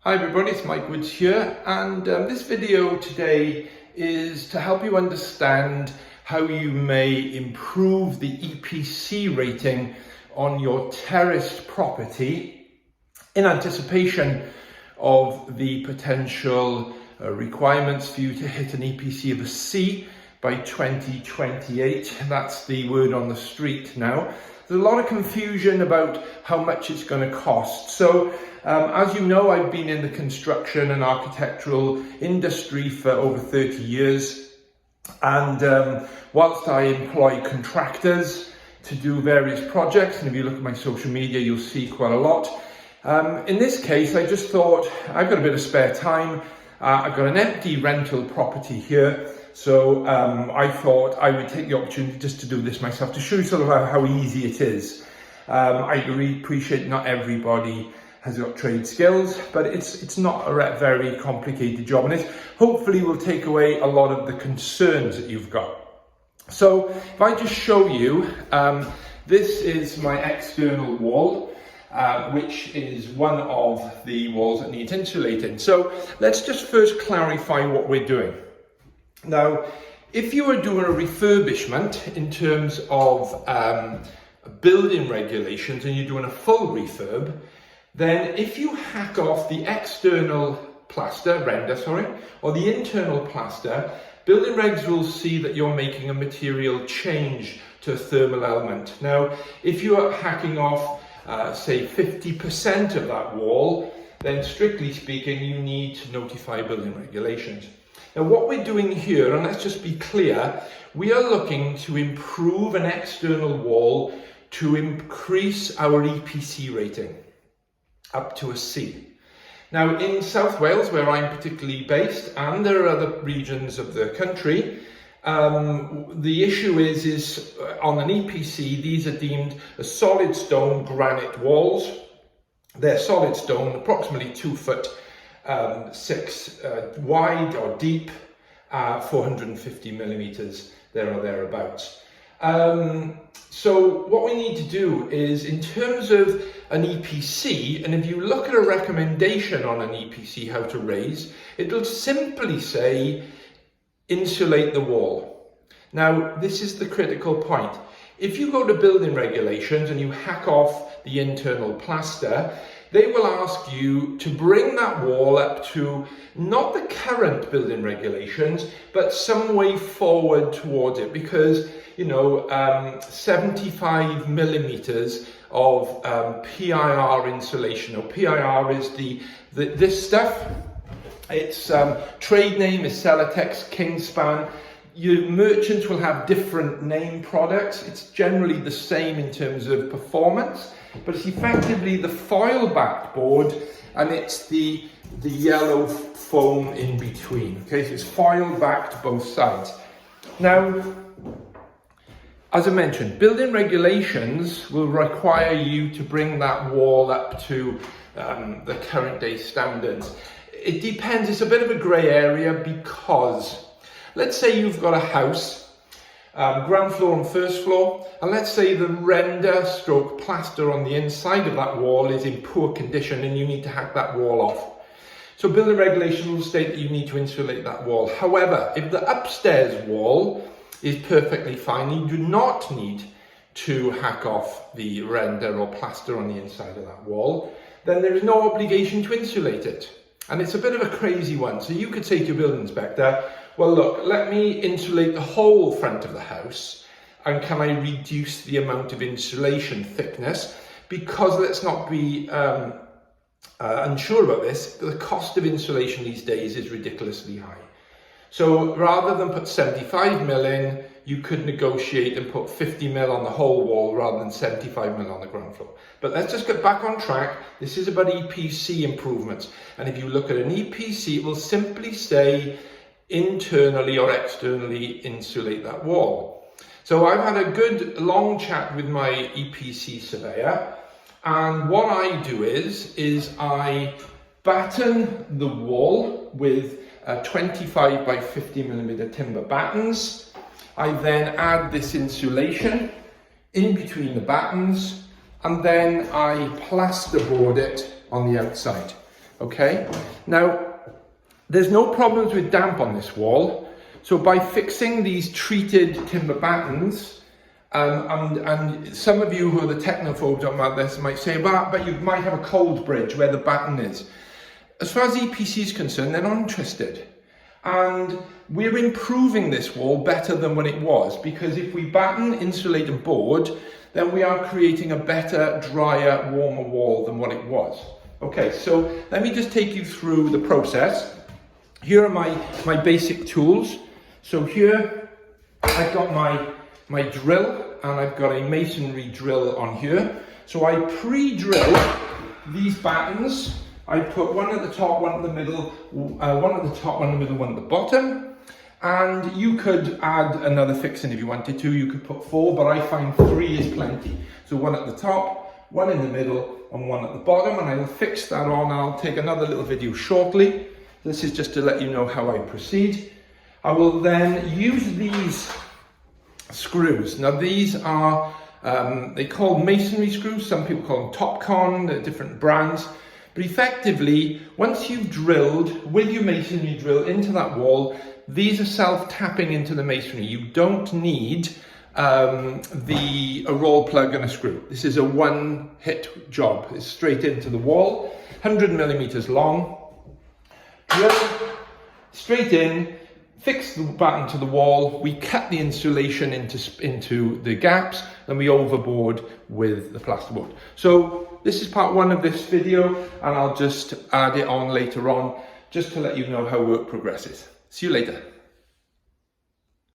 Hi everybody, it's Mike Woods here, and this video today is to help you understand how you may improve the EPC rating on your terraced property in anticipation of the potential requirements for you to hit an EPC of a C by 2028. That's the word on the street now. There's a lot of confusion about how much it's going to cost. So as you know, I've been in the construction and architectural industry for over 30 years. And whilst I employ contractors to do various projects, and if you look at my social media, you'll see quite a lot. In this case, I just thought, I've got a bit of spare time. I've got an empty rental property here. So I thought I would take the opportunity just to do this myself, to show you sort of how easy it is. I really appreciate not everybody has got trade skills, but it's not a very complicated job, and it hopefully will take away a lot of the concerns that you've got. So if I just show you, this is my external wall, which is one of the walls that needs insulating. So let's just first clarify what we're doing. Now, if you are doing a refurbishment in terms of building regulations and you're doing a full refurb, then if you hack off the external render, or the internal plaster, building regs will see that you're making a material change to a thermal element. Now, if you are hacking off, say 50% of that wall, then strictly speaking, you need to notify building regulations. Now what we're doing here, and let's just be clear, we are looking to improve an external wall to increase our EPC rating up to a C. Now in South Wales, where I'm particularly based, and there are other regions of the country, the issue is on an EPC, these are deemed as solid stone granite walls. They're solid stone, approximately 2 foot 6 wide or deep, 450 millimeters there or thereabouts. So what we need to do is, in terms of an EPC, and if you look at a recommendation on an EPC how to raise, it'll simply say insulate the wall. Now this is the critical point. If you go to building regulations and you hack off the internal plaster, they will ask you to bring that wall up to not the current building regulations, but some way forward towards it, because 75 millimeters of PIR insulation, or PIR is this stuff. Its trade name is Celotex Kingspan. Your merchants will have different name products. It's generally the same in terms of performance, but it's effectively the foil-backed board, and it's the yellow foam in between. Okay, so it's foil-backed both sides. Now, as I mentioned, building regulations will require you to bring that wall up to the current day standards. It depends, it's a bit of a grey area, because let's say you've got a house, ground floor and first floor, and let's say the render stroke plaster on the inside of that wall is in poor condition and you need to hack that wall off. So building regulations will state that you need to insulate that wall. However, if the upstairs wall is perfectly fine, you do not need to hack off the render or plaster on the inside of that wall, then there is no obligation to insulate it. And it's a bit of a crazy one. So you could say to your building inspector, well look, let me insulate the whole front of the house, and can I reduce the amount of insulation thickness? Because let's not be unsure about this, the cost of insulation these days is ridiculously high. So rather than put 75 mil in, you could negotiate and put 50 mil on the whole wall rather than 75 mil on the ground floor. But let's just get back on track. This is about EPC improvements. And if you look at an EPC, it will simply say internally or externally insulate that wall. So I've had a good long chat with my EPC surveyor, and what I do is I batten the wall with 25 by 50 millimeter timber battens. I then add this insulation in between the battens, and then I plasterboard it on the outside. okay? Now, there's no problems with damp on this wall. So by fixing these treated timber battens, and some of you who are the technophobes about this might say, but you might have a cold bridge where the batten is. As far as EPC is concerned, they're not interested. And we're improving this wall better than when it was, because if we batten, insulate and board, then we are creating a better, drier, warmer wall than what it was. Okay, so let me just take you through the process. Here are my basic tools. So here I've got my drill, and I've got a masonry drill on here. So I pre-drill these battens. I put one at the top, one in the middle, one at the top, one in the middle, one at the bottom. And you could add another fixing if you wanted to. You could put 4, but I find 3 is plenty. So one at the top, one in the middle, and one at the bottom. And I'll fix that on, and I'll take another little video shortly. This is just to let you know how I proceed. I will then use these screws. Now these are, they call masonry screws. Some people call them Topcon, they're different brands. But effectively, once you've drilled with your masonry drill into that wall, these are self-tapping into the masonry. You don't need a roll plug and a screw. This is a one-hit job. It's straight into the wall, 100 millimeters long. Drill straight in, fix the batten to the wall. We cut the insulation into the gaps, and we overboard with the plasterboard. So this is part 1 of this video, and I'll just add it on later on, just to let you know how work progresses. See you later.